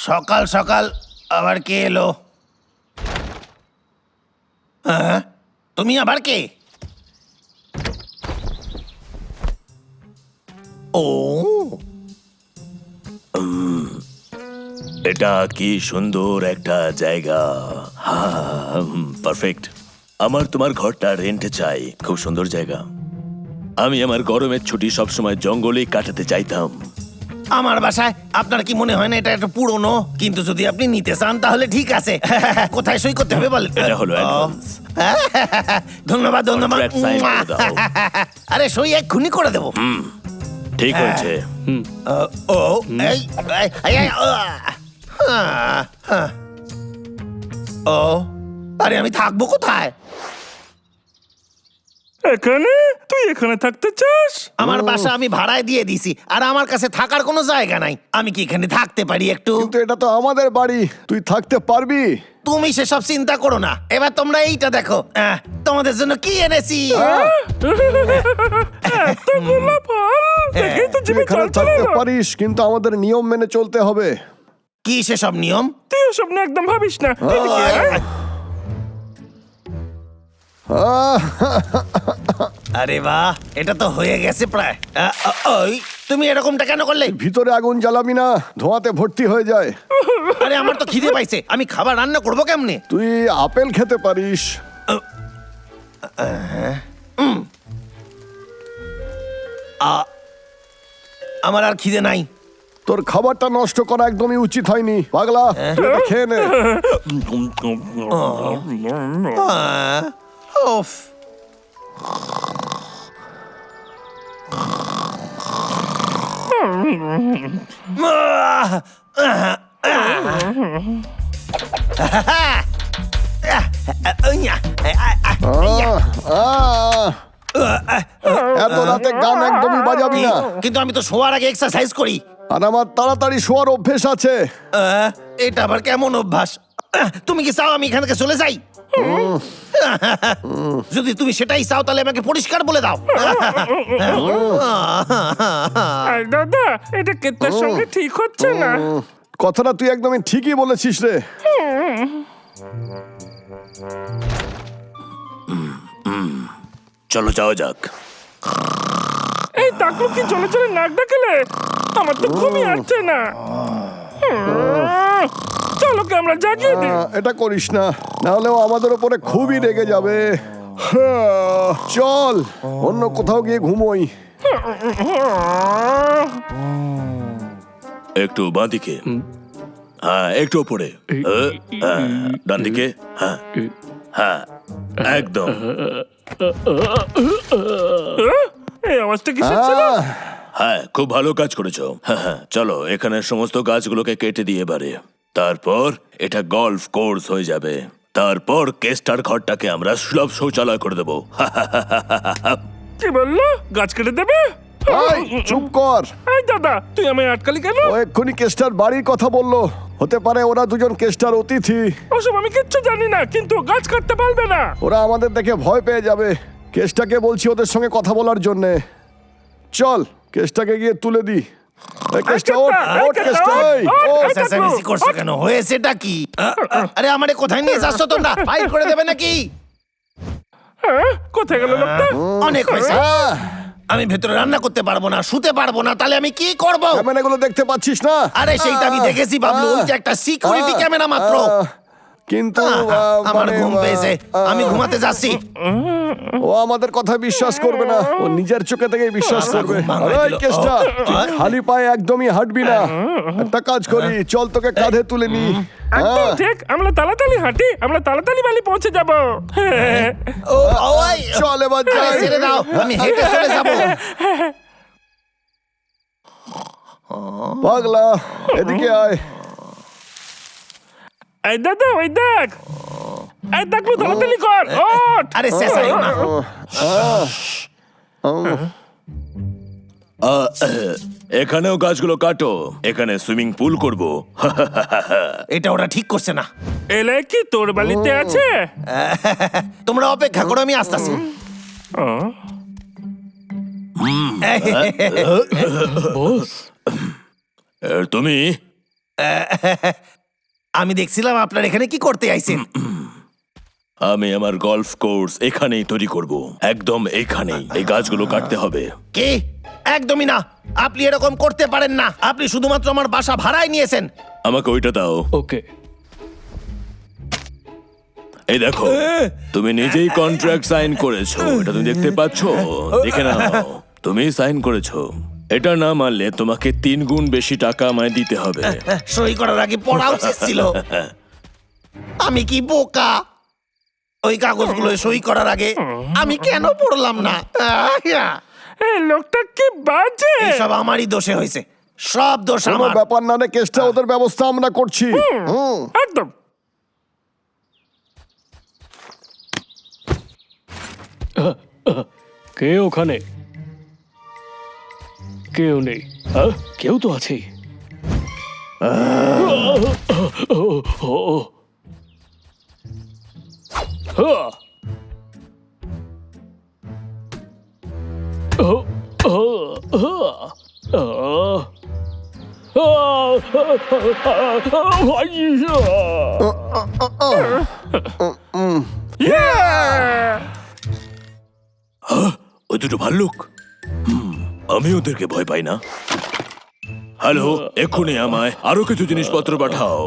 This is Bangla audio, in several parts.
সকাল সকাল আবার কে এলো? তুমি আবার কে? ও, এটা কি সুন্দর একটা জায়গা। পারফেক্ট। আমার তোমার ঘরটা রেন্টে চাই। খুব সুন্দর জায়গা। আমি আমার গরমের ছুটি সবসময় জঙ্গলেই কাটাতে চাইতাম। আমার বাসায় আপনার কি মনে হয় না এটা একটা পুরনো? কিন্তু যদি আপনি নিতে চান তাহলে ঠিক আছে। কোথায় সই করতে হবে বলেন? এটা হলো অ্যাডভান্স। ধন্যবাদ ধন্যবাদ। Contract sign করে দাও। আরে সই এক্ষুনি করে দেবো। ঠিক হয়েছে। ও এই এই, এই, এই, ও আরে আমি থাকবো কোথায়? এখানে? তুই এখানে থাকতে চাস? আমার বাসা আমি ভাড়ায় দিয়ে দিছি, আর আমার কাছে থাকার কোনো জায়গা নাই। আমি কি এখানে থাকতে পারি একটু? কিন্তু এটা তো আমাদের বাড়ি, তুই থাকতে পারবি? তুমি সেসব চিন্তা করো না। এবার তোমরা এইটা দেখো, তোমাদের জন্য কি এনেছি। এতগুলো ফল দেখেই তো তুই জিভে এখানে জল চলে থাকতে এলো। পারিস, কিন্তু আমাদের নিয়ম মেনে চলতে হবে। কি সেসব নিয়ম? তুই ওসব নিয়ে একদম ভাবিস না। এদিকে আয়। আরে বাহ, এটা তো হয়ে গেছে প্রায়। ওই তুমি এরকমটা কেন করলে? ভিতরে আগুন জ্বালাবি না, ধোঁয়াতে ভর্তি হয়ে যায়। আরে আমার তো খিদে পাইছে, আমি খাবার রান্না করবো কেমনে? তুই আপেল খেতে পারিস। আমার আর খিদে নাই। তোর খাবারটা নষ্ট করা একদমই উচিত হয়নি, পাগলা। তুই এটা খেয়ে নে। ওফ, এত রাতে গান একদমই বাজাবি না। কিন্তু আমি তো শোয়ার আগে এক্সারসাইজ করি। আর আমার তাড়াতাড়ি শোয়ার অভ্যেস আছে। এটা আবার কেমন অভ্যাস? তুমি কি চাও আমি এখান থেকে চলে যাই? যদি তুমি সেটাই চাও তাহলে আমাকে পরিষ্কার বলে দাও। আরে দাদা, এটা কেতার সঙ্গে ঠিক হচ্ছে না। কথাটা তুই একদমই ঠিকই বলেছিস রে। চলো যাওয়া যাক। এই তাকু কি চলে চলে নাক ডাকলে? আমার তো ঘুমই আসছে না। চলো কে আমরা জাগিয়ে দিই। এটা করিস না, না হলেও আমাদের উপরে খুবই রেগে যাবে। চল অন্য কোথাও গিয়ে ঘুমোই। একটু বাঁদিকে, হ্যাঁ একটু ওপরে, ডান দিকে, হ্যাঁ হ্যাঁ একদম। এই আওয়াজটা কিসের ছিল? হ্যাঁ খুব ভালো কাজ করেছো। হ্যাঁ চলো এখানে সমস্ত গাছগুলোকে কেটে দিয়ে এবারে। তারপর এটা গল্ফ কোর্স হয়ে যাবে। তারপর কেস্টার ঘরটাকে আমরা সুলভ শৌচালয় করে দেবো। কি বললো? গাছ কেটে দেবে? এই, চুপ কর। এই দাদা, তুই আমায় আটকালি কেন? ও এক্ষুনি কেস্টার বাড়ির কথা বললো। হতে পারে ওরা দুজন কেস্টার অতিথি। ওসব আমি কিচ্ছু জানি না, কিন্তু গাছ কাটতে পারবে না। ওরা আমাদের দেখে ভয় পেয়ে যাবে। কেসটাকে বলছি ওদের সঙ্গে কথা বলার জন্যে। চল কেসটাকে গিয়ে তুলে দি। এই কেসটা, ওঠ, ওঠ কেসটা, এই, ওঠ। চেঁচামেচি করছো কেন? হয়েছেটা কি? আরে আমারে কোথায় নিয়ে যাচ্ছ তোমরা? ফাইট করে দেবে নাকি? হ্যাঁ, কোথায় গেল লোকটা? অনেক হয়েছে। আমি ভেতরে রান্না করতে পারবো না, শুতে পারবো না, তাহলে আমি কি করব? ক্যামেরাগুলো দেখতে পাচ্ছিস না? আরে সেইটা আমি দেখেছি বাবলু, ওইটা একটা সিকিউরিটি ক্যামেরা মাত্র। কিন্তু আমার মানে, ঘুম পেয়েছে, আমি ঘুমাতে যাচ্ছি। ও আমাদের কথা বিশ্বাস করবে না, ও নিজের চোখে থেকে বিশ্বাস আমার করবে। ঘুম ভাঙায় এই দিল। কেসটা, তুই খালি পায়ে একদমই হাঁটবি না। একটা কাজ করি, চল তোকে কাঁধে তুলে নি। একদম ঠিক, আমরা তাড়াতাড়ি হাঁটি, আমরা তাড়াতাড়ি বাড়ি পৌঁছে যাব। ওই চল এবার আরে যাই। ছেড়ে দাও, আমি হেঁটে চলে যাবো। পাগলা, এদিকে আয়। এই দাদা, ওই দেখ। এই দেখলো, তাড়াতাড়ি কর, ওঠ। আরে চেঁচাইও না। এখানেও গাছগুলো কাটো, এখানে সুইমিং পুল করবো। এটা ওরা ঠিক করছে না। এলে কি তোর বাড়িতে আছে? তোমরা অপেক্ষা করো, আমি আসতেছি। বস আর তুমি আমি দেখছিলাম আপনার এখানে কি করতে আইছেন। আমি আমার গলফ কোর্স এখানেই তৈরি করব, একদম এখানেই। এই গাছগুলো কাটতে হবে। কি? একদমই না, আপনি এরকম করতে পারেন না। আপনি শুধুমাত্র আমার বাসা ভাড়ায় নিয়েছেন। আমাকে ওইটা দাও। ওকে এই দেখো, তুমি নিজেই কন্ট্রাক্ট সাইন করেছো, এটা তুমি দেখতে পাচ্ছ, দেখে নাও। তুমি সাইন করেছো, এটা না মানলে তোমাকে 3 গুণ বেশি টাকা আমায় দিতে হবে। সই করার আগে পড়া উচিত ছিল। আমি কি বোকা? ওই কাগজগুলো সই করার আগে আমি কেন পড়লাম না? এই লোকটা কি বাজে। সব আমারই দোষে হয়েছে, সব দোষ কোনো আমার। ব্যাপার না রে, কেসটা ওদের ব্যবস্থা আমরা করছি। একদম। কে ওখানে? কেউ নেই। কেউ তো আছেই। ওই দুটো ভাল্লুক, আমি ওদেরকে ভয় পাই না। হ্যালো, এক্ষুনি আমায় আরো কিছু জিনিসপত্র পাঠাও।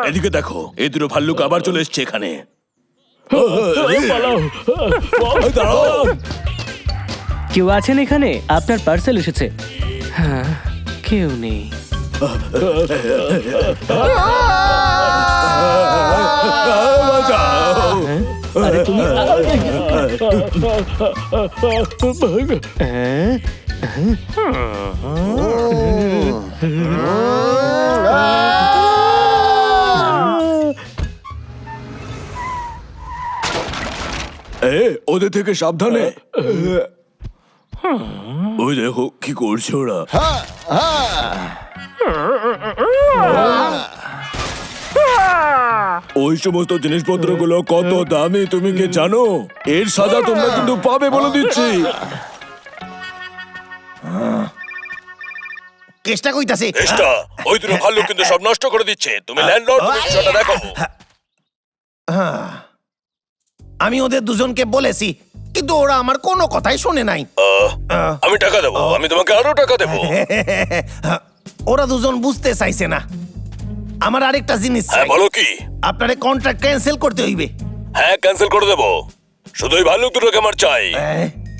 এদিকে দেখো, এই দুটো ভাল্লুক আবার চলে এসছে এখানে। দাঁড়াও। কেউ আছেন এখানে? আপনার পার্সেল এসেছে। হ্যাঁ, কেউ নেই। বাঁচাও। আরে তুমি হ্যাঁ? ওদের থেকে সাবধানে। ওই দেখো কি করছে ওরা। ওই সমস্ত জিনিসপত্রগুলো কত দামি তুমি কি জানো? এর সাজা তোমরা কিন্তু পাবে বলে দিচ্ছি। কেসটা কইতাছে। ওই দুটো ভাল্লুক কিন্তু সব নষ্ট করে দিচ্ছে। তুমি ল্যান্ডলর্ড, তুমি বিষয়টা দেখো। আমি ওদের দুজনকে বলেছি, কিন্তু ওরা আমার কোনো কথাই শোনে নাই। আমি টাকা দেবো, আমি তোমাকে আরো টাকা দেবো। ওরা দুজন বুঝতে চাইছে না। আমার আরেকটা জিনিস চাই। বলো কি? আপনারে কন্ট্রাক্ট ক্যান্সেল করতে হইবে। হ্যাঁ, ক্যান্সেল করে দেবো। শুধু ওই ভাল্লুক দুটোকে আমার চাই।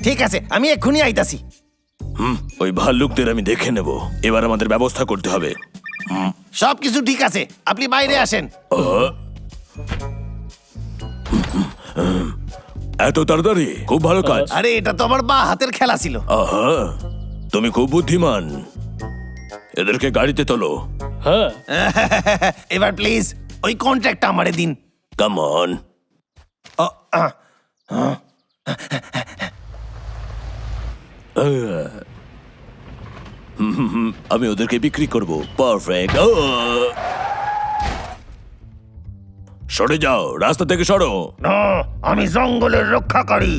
ঠিক আছে, আমি এক্ষুনি আইতাছি। ওই ভাল্লুকদের আমি দেখে নেব। এবার আমাদের ব্যবস্থা করতে হবে। সবকিছু ঠিক আছে, আপনি বাইরে আসেন। এত তাড়াতাড়ি? খুব ভালো কাজ। আরে এটা তো আমার বা হাতের খেলা ছিল। আহা, তুমি খুব বুদ্ধিমান। এদেরকে গাড়িতে তোলো। হ্যাঁ, এবার প্লিজ ওই কন্ট্রাক্টটা আমারে দিন। Come on. আমি ওদেরকে বিক্রি করব। পারফেক্ট। সরে যাও, রাস্তা থেকে সরো। না, আমি জঙ্গলের রক্ষাকারী।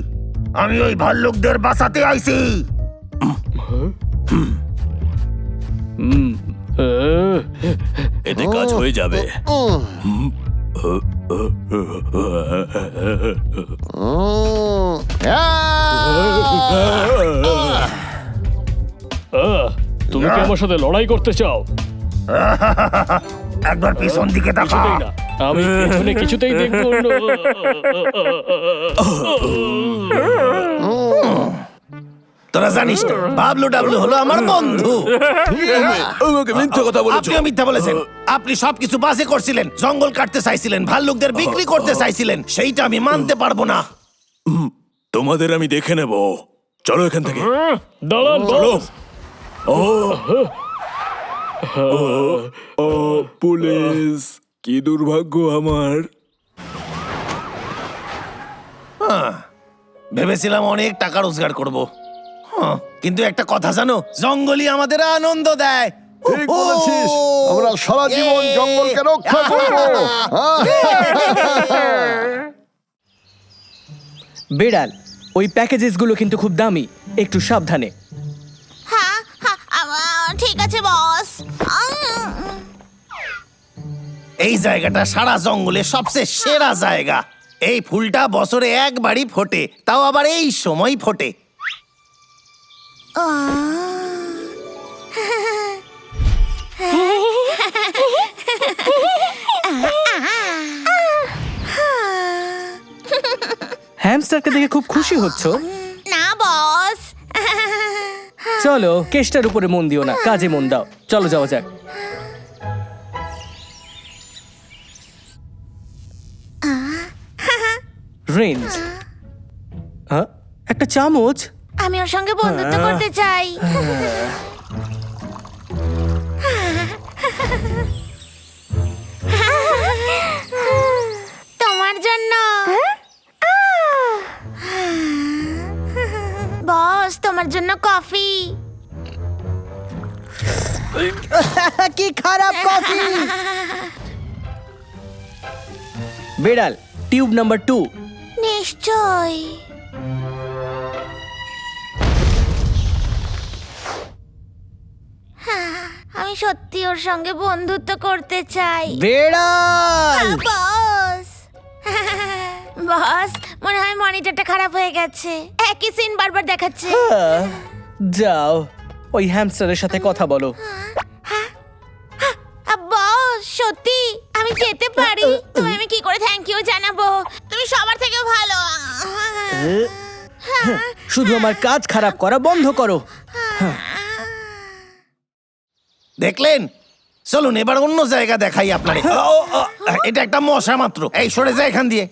আমি ওই ভাল্লুকদের বাঁচাতে আইছি। এতে কাজ হয়ে যাবে। তুমি কি আমার সাথে লড়াই করতে চাও? একবার পিছন দিকে তাকা। কিছুতেই না, আমি পেছনে কিছুতেই দেখবো না। তোরা জানিস না, বাবলু ডাবলু হলো আমার বন্ধু। আমাকে মিথ্যে কথা বলেছো। আপনিও মিথ্যা বলেছেন। আপনি সবকিছু বাজে করছিলেন, জঙ্গল কাটতে চাইছিলেন, ভাল্লুকদের বিক্রি করতে চাইছিলেন। সেইটা আমি মানতে পারবো না। তোমাদের আমি দেখে নেব। চলো এখান থেকে। দাঁড়ান, চলো। বস। পুলিশ, কি দুর্ভাগ্য আমার। ভেবেছিলাম অনেক টাকা রোজগার করব, কিন্তু একটা কথা জানো, জঙ্গলই আমাদের আনন্দ দেয়। ঠিক বলেছিস, আমরা সারা জীবন জঙ্গলকে রক্ষা করব। বিড়াল, ওই প্যাকেজেসগুলো কিন্তু খুব দামি, একটু সাবধানে। হ্যাঁ হ্যাঁ, ঠিক আছে বস। এই জায়গাটা সারা জঙ্গলে সবচেয়ে সেরা জায়গা। এই ফুলটা বছরে একবারই ফোটে, তাও আবার এই সময় ফোটে। হ্যামস্টারকে দেখে খুব খুশি হচ্ছ। না বস। চলো, কেসটার উপরে মন দিও না, কাজে মন দাও। চলো যাওয়া যাক। রেঞ্জ, হ্যাঁ, একটা চামচ। আমি ওর সঙ্গে বন্ধুত্ব করতে চাই। তোমার জন্য বস, তোমার জন্য কফি। কি খারাপ কফি। বেড়াল, টিউব নাম্বার 2। নিশ্চয়। আমি সত্যি ওর সঙ্গে বন্ধুত্ব করতে চাই। বেড়াল, বস বস, মনে হয় মনিটরটা খারাপ হয়ে গেছে, একই সিন বারবার দেখাচ্ছে। যাও ওই হ্যামস্টারের সাথে কথা বলো। বস, সত্যি আমি যেতে পারি? তুমি আমি কি করে থ্যাংক ইউ জানাবো? তুমি সবার থেকেও ভালো। শুধু আমার কাজ খারাপ করা বন্ধ করো। দেখলেন? চলুন এবার অন্য জায়গা দেখাই আপনারে। এটা একটা মশা মাত্র। এই সরে যায় এখান দিয়ে।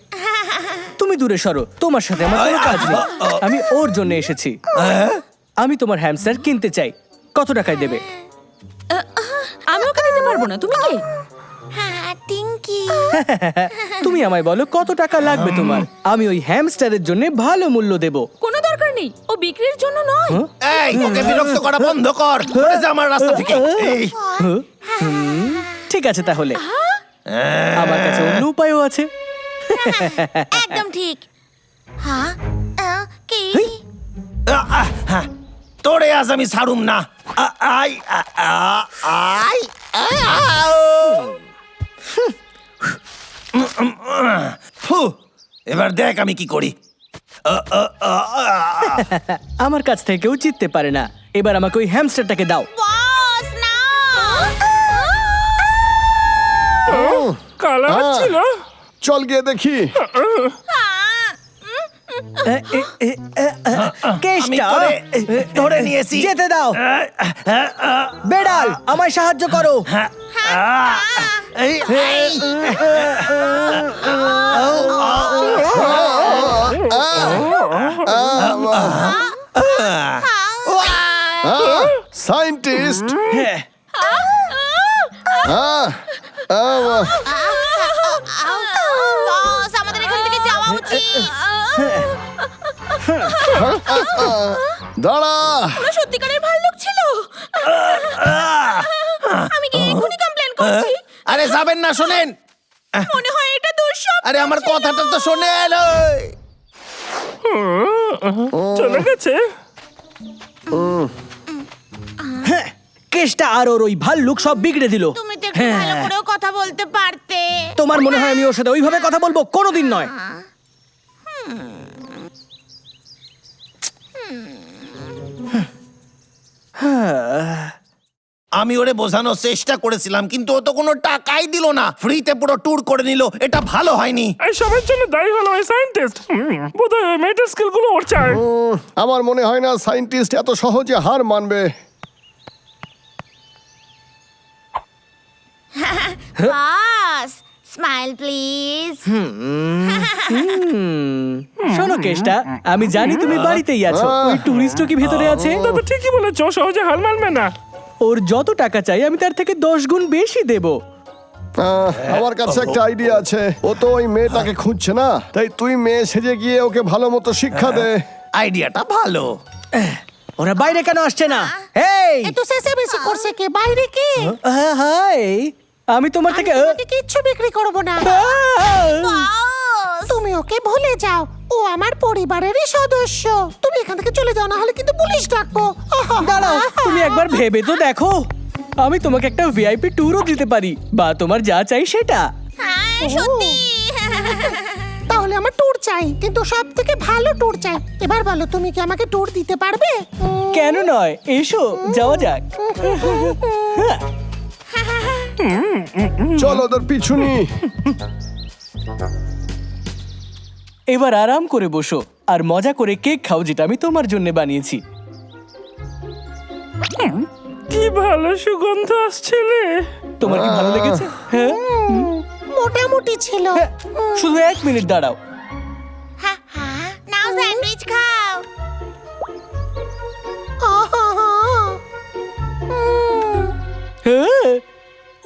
তুমি দূরে সরো, তোমার সাথে আমার কোনো কাজ নেই। আমি ওর জন্য এসেছি। আমি তোমার হ্যামস্টার কিনতে চাই। কত টাকায় দেবে? আমি ওকে দিতে পারবো না। তুমি কে? হ্যাঁ, টিঙ্কি। তুমি আমায় বলো কত টাকা লাগবে তোমার। আমি ওই হ্যামস্টারের জন্য ভালো মূল্য দেব। কোনো দরকার নেই, ও বিক্রির জন্য নয়। এই ওকে বিরক্ত করা বন্ধ কর। সরে যা আমার রাস্তা থেকে। এই ঠিক আছে তাহলে, আমার কাছে অন্য উপায়ও আছে। একদম ঠিক। হ্যাঁ, কি? তোরে আজ আমি ছাড়ুম না। আই আই এবার দেখ আমি কি করি। আমার কাছ থেকে কেউ জিততে পারে না। এবার আমাকে ওই হ্যামস্টারটাকে দাও। বস না। কালা ছিল। চল গিয়ে দেখি। আমি কেসটা তোরে ধরে নিয়েছি। যেতে দাও। বেড়াল, আমায় সাহায্য করো। এই, এই। সায়েন্টিস্ট, বস, আমাদের এখান থেকে যাওয়া উচিত। দাঁড়া। ওরা সত্যিকারের ভাল্লুক ছিল। আমি কি এখনই কমপ্লেন করছি? আরে যাবেন না, শোনেন। মনে হয় এটা দুঃস্বপ্ন। আরে আমার কথাটা তো শোনেন। চলে গেছে। কেসটা আর ওর ওই ভাল্লুক সব বিগড়ে দিল। তুমি তো একটু ভালো করেও কথা বলতে পারতে। তোমার মনে হয় আমি ওর সাথে ওইভাবে কথা বলবো? কোনোদিন নয়। আমি ওরে বোঝানোর চেষ্টা করেছিলাম, কিন্তু ও তো কোনো টাকাই দিল না। ফ্রিতে পুরো ট্যুর করে নিল। এটা ভালো হয়নি। এই সবার জন্য দায়ী হলো ওই সায়েন্টিস্ট। বোধহয় ওই মেয়েটার স্কিলগুলো ওর চাই। আমার মনে হয় না সায়েন্টিস্ট এত সহজে হার মানবে। বস, স্মাইল প্লিজ। শোনো কেসটা, আমি জানি তুমি বাড়িতেই আছো। ওই টুরিস্টও কি ভেতরে আছে? তবে ঠিকই বলেছ, সহজে হাল মানবে না। ওর যত টাকা চাই আমি তার থেকে 10 গুণ বেশি দেব। আমার কাছে একটা আইডিয়া আছে। ও তো ওই মেয়েটাকে খুঁজছে না, তাই তুই মেয়ে সেজে গিয়ে ওকে ভালো মতো শিক্ষা দে। আইডিয়াটা ভালো। ওরা বাইরে কেন আসছে না? এই, এত শেষে বেশি করছে কে? বাইরে কে? হাই, আমি তোমার থেকে কিচ্ছু বিক্রি করব না। আহ! বস, তুমি ওকে ভুলে যাও, ও আমার পরিবারেরই সদস্য। তুমি এখান থেকে চলে যাও, না হলে কিন্তু পুলিশ ডাকবো। দাঁড়াও, তুমি একবার ভেবে তো দেখো, আমি তোমাকে একটা ভিআইপি ট্যুরও দিতে পারি, বা তোমার যা চাই সেটা। হ্যাঁ সত্যি। তাহলে আমার ট্যুর চাই, কিন্তু সব থেকে ভালো ট্যুর চাই। এবার বলো, তুমি কি আমাকে ট্যুর দিতে পারবে? কেন নয়, এসো যাওয়া যাক। চল ওদের পিছু নি। এবার আরাম করে বসো আর মজা করে কেক খাও, যেটা আমি তোমার জন্য বানিয়েছি। কি ভালো সুগন্ধ আসছিলে। তোমার কি ভালো লেগেছে? হ্যাঁ, মোটামুটি ছিল। শুধু 1 মিনিট দাঁড়াও। নাও স্যান্ডউইচ খাও। হ্যাঁ,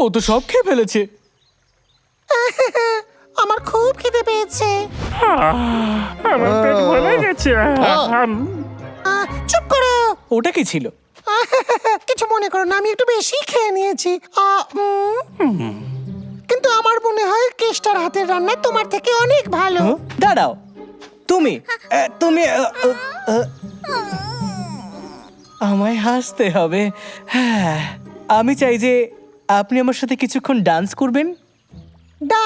ও তো সব খেয়ে ফেলেছে। আমার খুব খিদে পেয়েছে। আমার পেট ভরে গেছে। চুপ করো। ওটা কি ছিল? কিছু মনে করো না, আমি একটু বেশি খেয়ে নিয়েছি। কিন্তু আমার মনে হয় কেষ্টার হাতের রান্না তোমার থেকে অনেক ভালো। দাঁড়াও, তুমি তুমি আমায় হাসতে হবে। হ্যাঁ, আমি চাই যে আপনি আমার সাথে কিছুক্ষণ ডান্স করবেন। ডা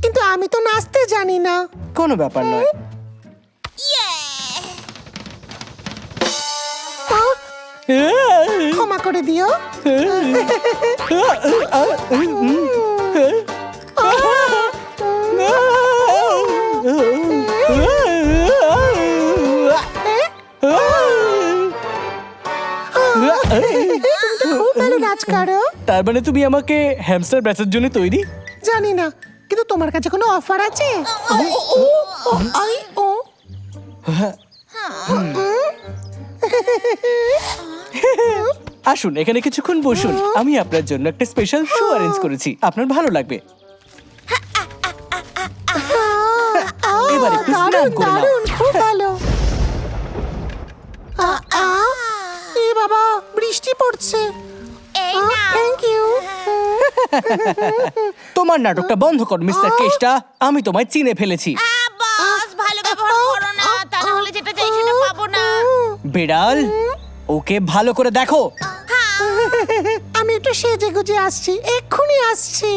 কিন্তু আমি তো নাচতে জানি না। কোনো ব্যাপার নয়। ক্ষমা করে দিও। খুব ভালো নাচ করো। তার মানে তুমি আমাকে হ্যামস্টার ব্যাচের জন্য তৈরি? জানি না, কিন্তু তোমার কাছে কোনো অফার আছে? আসুন এখানে কিছুক্ষণ বসুন, আমি আপনার জন্য একটা স্পেশাল শো অ্যারেঞ্জ করেছি, আপনার ভালো লাগবে। এবার একটু স্নান করে নাও। দারুণ, খুব ভালো। এ বাবা, বৃষ্টি পড়ছে। এই নাও। Thank you. তোমার নাটকটা বন্ধ কর মিস্টার কেষ্টা, আমি তোমায় চিনে ফেলেছি। বস ভালো ব্যবহার করো না, তা না হলে যেটা চাই সেটা পাবো না। বিড়াল, ওকে ভালো করে দেখো। আমি একটু সেজে গুজে আসছি, এক্ষুনি আসছি।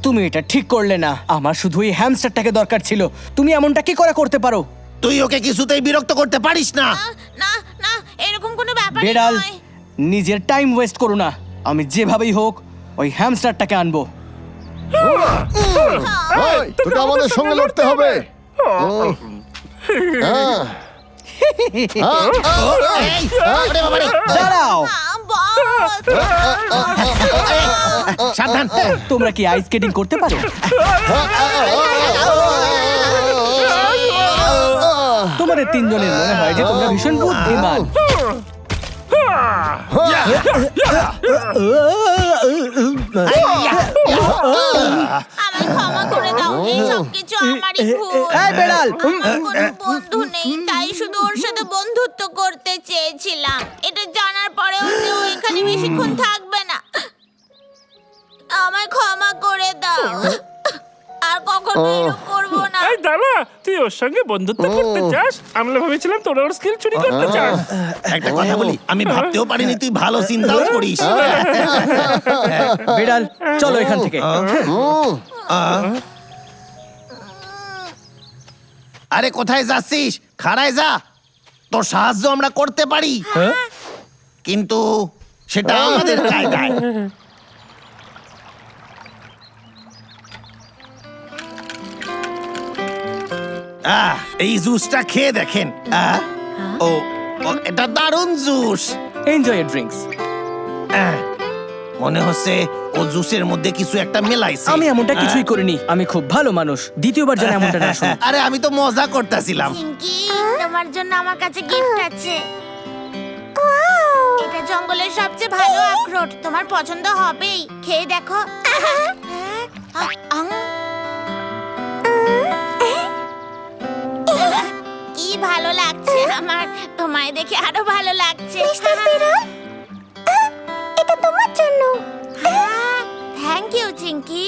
তুমি এটা ঠিক করলে না, আমার শুধু এই হ্যামস্টারটাকে দরকার ছিল। তুমি এমনটা কি করে করতে পারো? তুই ওকে কিছুতেই বিরক্ত করতে পারিস না। না না, এরকম কোনো ব্যাপার বিড়াল, নয়। নিজের টাইম ওয়েস্ট করো না, আমি যেভাবেই হোক ওই হ্যামস্টারটাকে আনবো। তোকে আমাদের সঙ্গে লড়তে হবে। এই, ওরে বাবারে। দাঁড়াও, বস সাবধান। তোমরা কি আইস স্কেটিং করতে পারো? তোমাদের তিনজনের মনে হয় যে তোমরা ভীষণ বুদ্ধিমান। আমায় ক্ষমা করে দাও, এই সব কিছু আমারই ভুল। এই বেড়াল, আমার কোনো বন্ধু নেই, তাই শুধু ওর সাথে বন্ধুত্ব করতে চেয়েছিলাম। এটা জানার পরেও যে ও এখানে বেশিক্ষণ থাকবে না। আমায় ক্ষমা করে দাও, আর কখনো এরকম করবো না। এই দাদা, তুই ওর সঙ্গে বন্ধুত্ব করতে চাস? আমরা ভেবেছিলাম তোরা ওর স্কিল চুরি করতে চাস। একটা কথা বলি, আমি ভাবতেও পারিনি তুই ভালো চিন্তাও করিস। বিড়াল, চলো এখান থেকে। আরে কোথায় যাচ্ছিস? খাড়ায় যা, তোর সাহায্য আমরা করতে পারি, কিন্তু সেটা আমাদের কায়দায়। এই জুসটা খেয়ে দেখেন। ও ও, এটা দারুণ জুস। Enjoy drinks. মনে হচ্ছে ও জুসের মধ্যে কিছু একটা মেলাইছে। আমি এমনটা কিছুই করিনি, আমি খুব ভালো মানুষ। দ্বিতীয়বার যেন এমনটা না শোনো। আরে আমি তো মজা করতেছিলাম। চিঙ্কি, তোমার জন্য আমার কাছে গিফট আছে। এটা জঙ্গলের সবচেয়ে ভালো আখরোট, তোমার পছন্দ হবেই। খেয়ে দেখো। কি ভালো লাগছে আমার, তোমায় দেখে আরো ভালো লাগছে। এটা তোমার জন্য। Thank you Chinki.